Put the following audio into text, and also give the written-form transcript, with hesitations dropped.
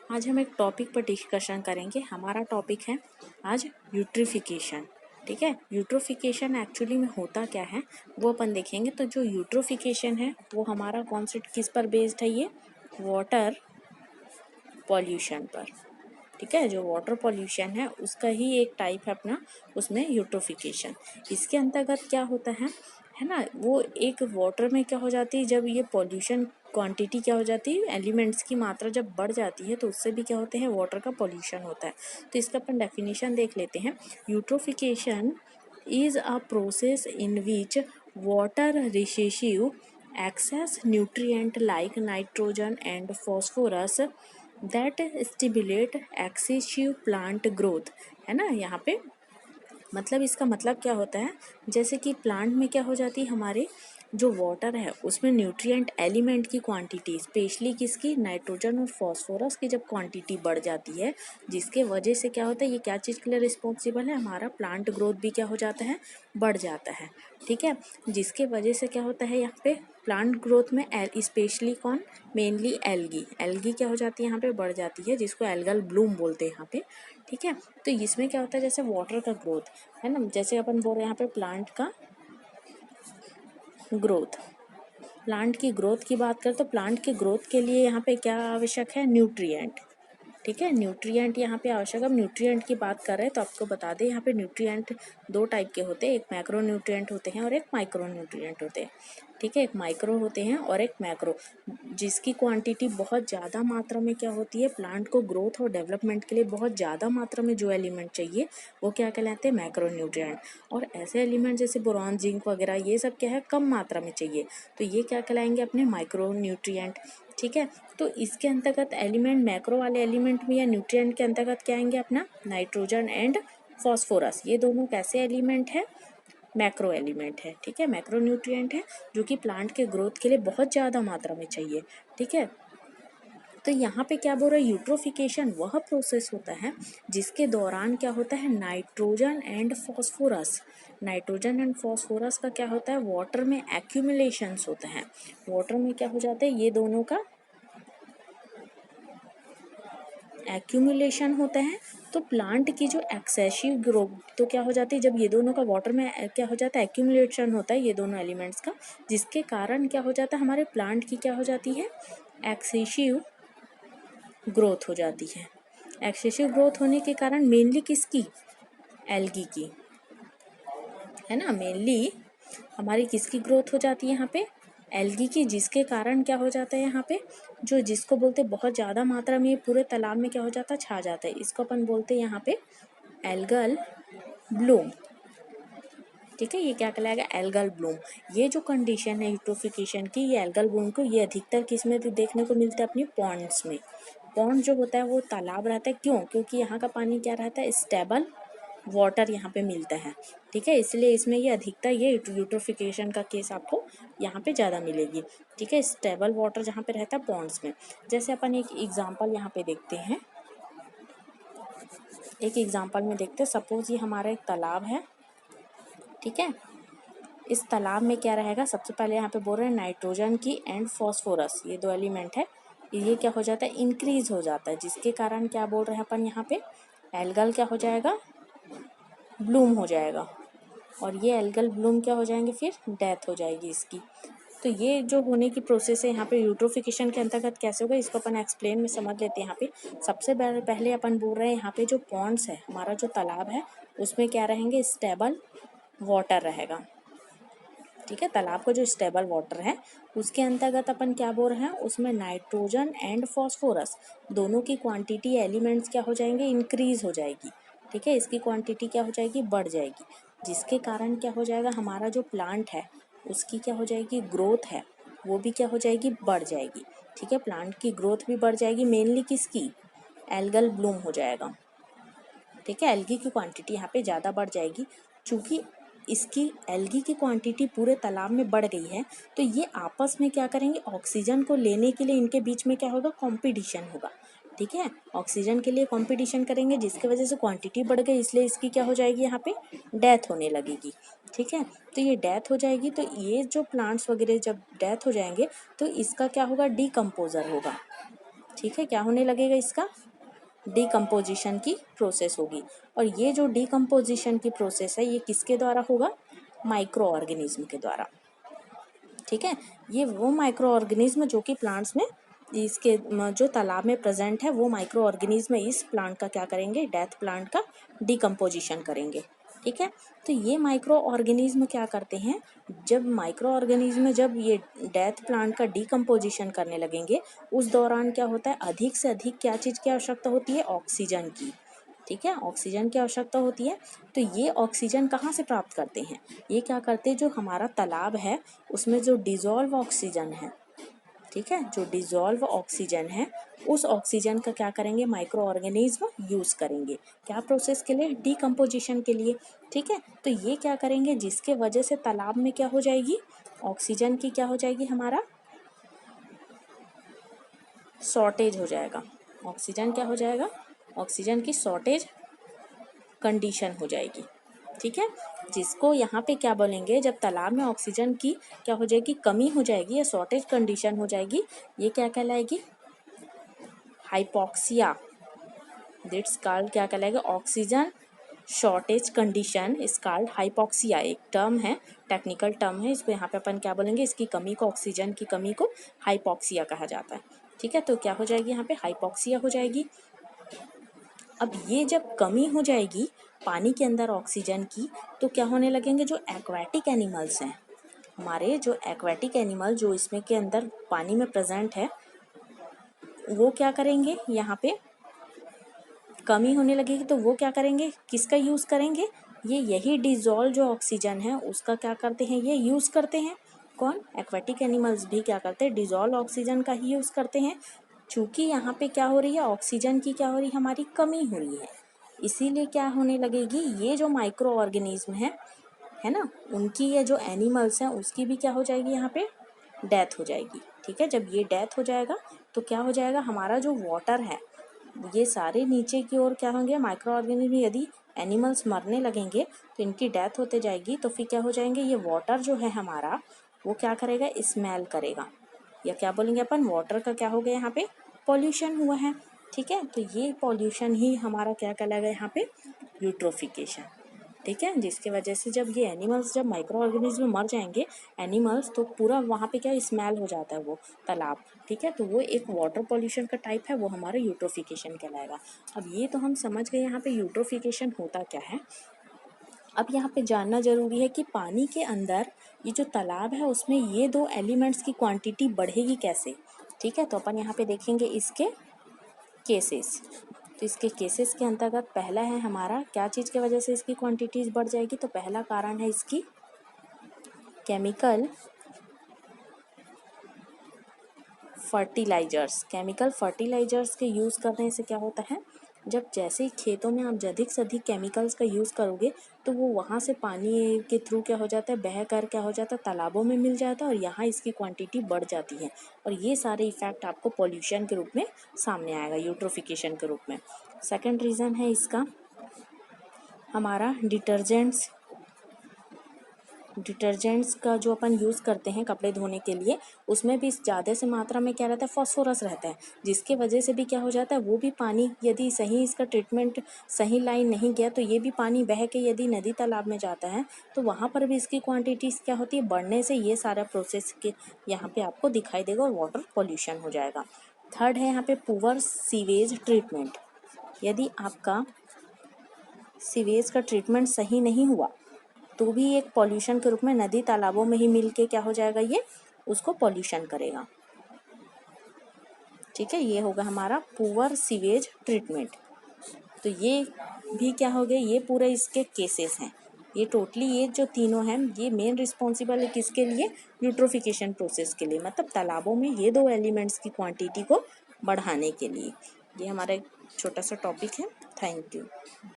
आज हम एक टॉपिक पर डिस्कशन करेंगे। हमारा टॉपिक है आज यूट्रिफिकेशन। ठीक है, यूट्रोफिकेशन एक्चुअली में होता क्या है वो अपन देखेंगे। तो जो यूट्रोफिकेशन है वो हमारा कॉन्सेप्ट किस पर बेस्ड है, ये वाटर पॉल्यूशन पर। ठीक है, जो वाटर पॉल्यूशन है उसका ही एक टाइप है अपना, उसमें यूट्रोफिकेशन। इसके अंतर्गत क्या होता है ना, वो एक वाटर में क्या हो जाती है, जब ये पॉल्यूशन क्वांटिटी क्या हो जाती है, एलिमेंट्स की मात्रा जब बढ़ जाती है तो उससे भी क्या होते हैं, वाटर का पॉल्यूशन होता है। तो इसका अपन डेफिनेशन देख लेते हैं। Eutrophication is a process in which water recessive excess nutrient like nitrogen and phosphorus that stimulate excessive plant growth। है ना, यहाँ पे मतलब इसका मतलब क्या होता है, जैसे कि प्लांट में क्या हो जाती है, हमारे जो वाटर है उसमें न्यूट्रिएंट एलिमेंट की क्वांटिटी, स्पेशली किसकी, नाइट्रोजन और फॉस्फोरस की जब क्वांटिटी बढ़ जाती है, जिसके वजह से क्या होता है, ये क्या चीज़ के लिए रिस्पॉन्सिबल है, हमारा प्लांट ग्रोथ भी क्या हो जाता है, बढ़ जाता है। ठीक है, जिसके वजह से क्या होता है, यहाँ पे प्लांट ग्रोथ में स्पेशली कौन, मेनली एल्गी क्या हो जाती है, यहाँ पे बढ़ जाती है, जिसको एल्गल ब्लूम बोलते हैं यहाँ पे। ठीक है, तो इसमें क्या होता है, जैसे वाटर का ग्रोथ है ना, जैसे अपन बोल रहे हैं यहाँ पे प्लांट का ग्रोथ, प्लांट की ग्रोथ की बात करें तो प्लांट की ग्रोथ के लिए यहाँ पे क्या आवश्यक है, न्यूट्रिएंट। ठीक है, न्यूट्रिएंट यहाँ पे आवश्यक। अब न्यूट्रिएंट की बात कर रहे हैं तो आपको बता दें, यहाँ पे न्यूट्रिएंट दो टाइप के होते हैं, एक मैक्रो न्यूट्रिएंट होते हैं और एक माइक्रो न्यूट्रिएंट होते हैं। ठीक है, एक माइक्रो होते हैं और एक मैक्रो, जिसकी क्वांटिटी बहुत ज़्यादा मात्रा में क्या होती है, प्लांट को ग्रोथ और डेवलपमेंट के लिए बहुत ज़्यादा मात्रा में जो एलिमेंट चाहिए वो क्या कहलाते हैं, मैक्रो न्यूट्रिएंट। और ऐसे एलिमेंट जैसे बोरॉन, जिंक वगैरह, ये सब क्या है, कम मात्रा में चाहिए, तो ये क्या कहलाएंगे, अपने माइक्रो न्यूट्रिएंट। ठीक है, तो इसके अंतर्गत एलिमेंट, मैक्रो वाले एलिमेंट में या न्यूट्रिएंट के अंतर्गत क्या आएंगे, अपना नाइट्रोजन एंड फॉस्फोरस। ये दोनों कैसे एलिमेंट है, मैक्रो एलिमेंट है। ठीक है, मैक्रो न्यूट्रिएंट है जो कि प्लांट के ग्रोथ के लिए बहुत ज़्यादा मात्रा में चाहिए। ठीक है, तो यहाँ पे क्या बोल रहा है, यूट्रोफिकेशन वह प्रोसेस होता है जिसके दौरान क्या होता है, nitrogen and phosphorus, nitrogen and phosphorus का क्या होता है, वाटर में एक्यूमुलेशंस होता है। वाटर में क्या हो जाता है, ये दोनों का एक्यूमुलेशन होता है। तो प्लांट की जो एक्सेसिव ग्रोथ तो क्या हो जाती है, जब ये दोनों का वाटर में क्या हो जाता है, एक्यूमुलेशन होता है ये दोनों एलिमेंट्स का, जिसके कारण क्या हो जाता है, हमारे प्लांट की क्या हो जाती है, एक्सेसिव ग्रोथ हो जाती है। एक्सेसिव ग्रोथ होने के कारण मेनली किसकी, एल्गी की, है ना, मेनली हमारी किसकी ग्रोथ हो जाती है यहाँ पे, एल्गी की, जिसके कारण क्या हो जाता है, यहाँ पे जो जिसको बोलते हैं बहुत ज़्यादा मात्रा में ये पूरे तालाब में क्या हो जाता है, छा जाता है, इसको अपन बोलते हैं यहाँ पे एल्गल ब्लूम। ठीक है, ये क्या कहलाएगा, एल्गल ब्लूम। ये जो कंडीशन है यूट्रोफिकेशन की, ये एल्गल ब्लूम को ये अधिकतर किस में देखने को मिलता है, अपनी पॉन्ड्स में। पॉन्ड जो होता है वो तालाब रहता है, क्यों, क्योंकि यहाँ का पानी क्या रहता है, स्टेबल वाटर यहाँ पे मिलता है। ठीक है, इसलिए इसमें ये अधिकतर ये यूट्रोफिकेशन का केस आपको यहाँ पे ज़्यादा मिलेगी। ठीक है, स्टेबल वाटर जहाँ पे रहता है पॉन्ड्स में। जैसे अपन एक एग्जांपल यहाँ पे देखते हैं, एक एग्जांपल में देखते हैं, सपोज ये हमारा एक तालाब है। ठीक है, इस तालाब में क्या रहेगा, सबसे पहले यहाँ पे बोल रहे हैं नाइट्रोजन की एंड फॉस्फोरस, ये दो एलिमेंट है, ये क्या हो जाता है, इंक्रीज हो जाता है, जिसके कारण क्या बोल रहे हैं अपन यहाँ पे, एल्गल क्या हो जाएगा, ब्लूम हो जाएगा। और ये एल्गल ब्लूम क्या हो जाएंगे, फिर डेथ हो जाएगी इसकी। तो ये जो होने की प्रोसेस है यहाँ पे यूट्रोफिकेशन के अंतर्गत कैसे होगा, इसको अपन एक्सप्लेन में समझ लेते हैं। यहाँ पे सबसे पहले अपन बोल रहे हैं, यहाँ पे जो पॉन्ड्स है, हमारा जो तालाब है, उसमें क्या रहेंगे, स्टेबल वाटर रहेगा। ठीक है, तालाब का जो स्टेबल वाटर है उसके अंतर्गत अपन क्या बोल रहे हैं, उसमें नाइट्रोजन एंड फॉस्फोरस दोनों की क्वांटिटी, एलिमेंट्स क्या हो जाएंगे, इंक्रीज हो जाएगी। ठीक है, इसकी क्वांटिटी क्या हो जाएगी, बढ़ जाएगी, जिसके कारण क्या हो जाएगा, हमारा जो प्लांट है उसकी क्या हो जाएगी, ग्रोथ है वो भी क्या हो जाएगी, बढ़ जाएगी। ठीक है, प्लांट की ग्रोथ भी बढ़ जाएगी, मेनली किसकी, एल्गल ब्लूम हो जाएगा। ठीक है, एल्गी की क्वांटिटी यहाँ पे ज़्यादा बढ़ जाएगी, चूँकि इसकी एल्गी की क्वांटिटी पूरे तालाब में बढ़ गई है, तो ये आपस में क्या करेंगे, ऑक्सीजन को लेने के लिए इनके बीच में क्या होगा, कंपटीशन होगा। ठीक है, ऑक्सीजन के लिए कंपटीशन करेंगे, जिसकी वजह से क्वांटिटी बढ़ गई, इसलिए इसकी क्या हो जाएगी, यहाँ पे डेथ होने लगेगी। ठीक है, तो ये डेथ हो जाएगी, तो ये जो प्लांट्स वगैरह जब डेथ हो जाएंगे तो इसका क्या होगा, डीकम्पोजर होगा। ठीक है, क्या होने लगेगा इसका, डिकम्पोजिशन की प्रोसेस होगी। और ये जो डिकम्पोजिशन की प्रोसेस है ये किसके द्वारा होगा, माइक्रो ऑर्गेनिज्म के द्वारा। ठीक है, ये वो माइक्रो ऑर्गेनिज्म जो कि प्लांट्स में इसके जो तालाब में प्रेजेंट है वो माइक्रो ऑर्गेनिज्म इस प्लांट का क्या करेंगे, डेथ प्लांट का डिकम्पोजिशन करेंगे। ठीक है, तो ये माइक्रो ऑर्गेनिज्म क्या करते हैं, जब माइक्रो ऑर्गेनिज्म जब ये डेथ प्लांट का डिकम्पोजिशन करने लगेंगे उस दौरान क्या होता है, अधिक से अधिक क्या चीज़ की आवश्यकता होती है, ऑक्सीजन की। ठीक है, ऑक्सीजन की आवश्यकता होती है। तो ये ऑक्सीजन कहाँ से प्राप्त करते हैं, ये क्या करते हैं, जो हमारा तालाब है उसमें जो डिज़ोल्व ऑक्सीजन है, ठीक है, जो डिज़ोल्व ऑक्सीजन है उस ऑक्सीजन का क्या करेंगे, माइक्रो ऑर्गेनिज्म यूज़ करेंगे। क्या प्रोसेस के लिए, डिकम्पोजिशन के लिए। ठीक है, तो ये क्या करेंगे, जिसके वजह से तालाब में क्या हो जाएगी, ऑक्सीजन की क्या हो जाएगी, हमारा शॉर्टेज हो जाएगा। ऑक्सीजन क्या हो जाएगा, ऑक्सीजन की शॉर्टेज कंडीशन हो जाएगी। ठीक है, जिसको यहाँ पे क्या बोलेंगे, जब तालाब में ऑक्सीजन की क्या हो जाएगी, कमी हो जाएगी या शॉर्टेज कंडीशन हो जाएगी, ये क्या कहलाएगी, हाइपोक्सिया। दिट्स कॉल्ड, क्या कहलाएगा, oxygen shortage condition is called hypoxia. एक टर्म है, टेक्निकल टर्म है, इसको यहाँ पे अपन क्या बोलेंगे, इसकी कमी को, ऑक्सीजन की कमी को हाइपोक्सिया कहा जाता है। ठीक है, तो क्या हो जाएगी, यहाँ पे हाइपोक्सिया हो जाएगी। अब ये जब कमी हो जाएगी पानी के अंदर ऑक्सीजन की, तो क्या होने लगेंगे, जो एक्वाटिक एनिमल्स हैं हमारे, जो एक्वाटिक एनिमल जो इसमें के अंदर पानी में प्रेजेंट है, वो क्या करेंगे, यहाँ पे कमी होने लगेगी तो वो क्या करेंगे, किसका यूज़ करेंगे, ये यही डिज़ोल्व जो ऑक्सीजन है उसका क्या करते हैं, ये यूज़ करते हैं। कौन, एक्वाटिक एनिमल्स भी क्या करते हैं, डिज़ोल्व ऑक्सीजन का ही यूज़ करते हैं। चूँकि यहाँ पे क्या हो रही है, ऑक्सीजन की क्या हो रही है, हमारी कमी हो रही है, इसीलिए क्या होने लगेगी, ये जो माइक्रो ऑर्गेनिज्म है ना, उनकी ये जो एनिमल्स हैं उसकी भी क्या हो जाएगी, यहाँ पे डेथ हो जाएगी। ठीक है, जब ये डेथ हो जाएगा तो क्या हो जाएगा, हमारा जो वाटर है ये सारे नीचे की ओर क्या होंगे, माइक्रो ऑर्गेनिज्म। यदि एनिमल्स मरने लगेंगे तो इनकी डेथ होते जाएगी, तो फिर क्या हो जाएंगे, ये वाटर जो है हमारा वो क्या करेगा, स्मेल करेगा, या क्या बोलेंगे अपन, वाटर का क्या हो गया, यहाँ पे पॉल्यूशन हुआ है। ठीक है, तो ये पॉल्यूशन ही हमारा क्या कहलाएगा, यहाँ पे यूट्रोफिकेशन। ठीक है, जिसके वजह से जब ये एनिमल्स, जब माइक्रो ऑर्गेनिज्म मर जाएंगे एनिमल्स, तो पूरा वहाँ पे क्या स्मेल हो जाता है वो तालाब। ठीक है, तो वो एक वाटर पॉल्यूशन का टाइप है, वो हमारा यूट्रोफिकेशन कहलाएगा। अब ये तो हम समझ गए यहाँ पे यूट्रोफिकेशन होता क्या है। अब यहाँ पे जानना जरूरी है कि पानी के अंदर ये जो तालाब है उसमें ये दो एलिमेंट्स की क्वांटिटी बढ़ेगी कैसे। ठीक है, तो अपन यहाँ पे देखेंगे इसके केसेस। तो इसके केसेस के अंतर्गत पहला है हमारा, क्या चीज़ की वजह से इसकी क्वांटिटीज़ बढ़ जाएगी, तो पहला कारण है इसकी केमिकल फर्टिलाइजर्स। केमिकल फर्टिलाइजर्स के यूज़ करने से क्या होता है, जब जैसे ही खेतों में आप अधिक से अधिक केमिकल्स का यूज़ करोगे तो वो वहाँ से पानी के थ्रू क्या हो जाता है, बह कर क्या हो जाता है, तालाबों में मिल जाता है और यहाँ इसकी क्वांटिटी बढ़ जाती है। और ये सारे इफ़ेक्ट आपको पॉल्यूशन के रूप में सामने आएगा, यूट्रोफिकेशन के रूप में। सेकेंड रीज़न है इसका हमारा डिटर्जेंट्स का जो अपन यूज़ करते हैं कपड़े धोने के लिए, उसमें भी ज़्यादा से मात्रा में क्या रहता है, फॉस्फोरस रहता है, जिसके वजह से भी क्या हो जाता है, वो भी पानी यदि सही इसका ट्रीटमेंट सही लाइन नहीं गया तो ये भी पानी बह के यदि नदी तालाब में जाता है तो वहाँ पर भी इसकी क्वांटिटीज़ क्या होती है, बढ़ने से ये सारा प्रोसेस के यहाँ पे आपको दिखाई देगा और वाटर पॉल्यूशन हो जाएगा। थर्ड है यहाँ पे पुअर सीवेज ट्रीटमेंट। यदि आपका सीवेज का ट्रीटमेंट सही नहीं हुआ तो भी एक पॉल्यूशन के रूप में नदी तालाबों में ही मिल के क्या हो जाएगा, ये उसको पॉल्यूशन करेगा। ठीक है, ये होगा हमारा पुअर सीवेज ट्रीटमेंट। तो ये भी क्या हो गए, ये पूरे इसके केसेस हैं। ये टोटली ये जो तीनों हैं ये मेन रिस्पॉन्सिबल है किसके लिए, यूट्रोफिकेशन प्रोसेस के लिए, मतलब तालाबों में ये दो एलिमेंट्स की क्वांटिटी को बढ़ाने के लिए। ये हमारा एक छोटा सा टॉपिक है। Thank you.